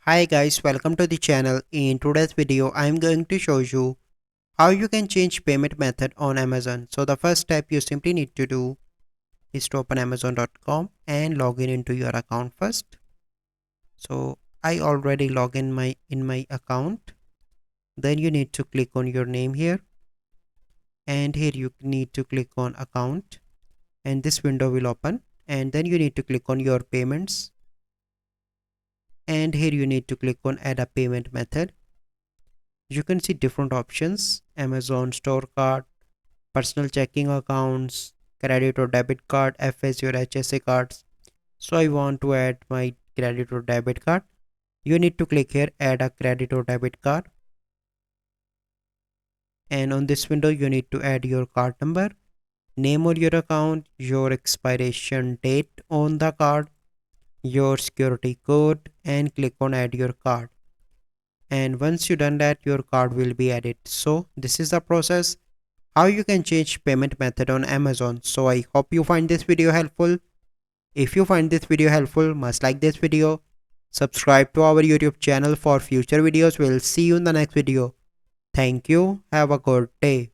Hi guys, welcome to the channel. In today's video, I am going to show you how you can change payment method on Amazon. So the first step you simply need to do is to open amazon.com and log in into your account first. So I already log in my account. Then you need to click on your name here, and here you need to click on account, and this window will open, and then you need to click on your payments, and here you need to click on add a payment method. You can see different options: Amazon store card, personal checking accounts, credit or debit card, FS or HSA cards. So I want to add my credit or debit card. You need to click here add a credit or debit card, and on this window you need to add your card number, name on your account, your expiration date on the card, your security code, and click on add your card. And once you done that, your card will be added. So this is the process how you can change payment method on Amazon. So I hope you find this video helpful. If you find this video helpful, must like this video, subscribe to our YouTube channel for future videos. We'll see you in the next video. Thank you. Have a good day.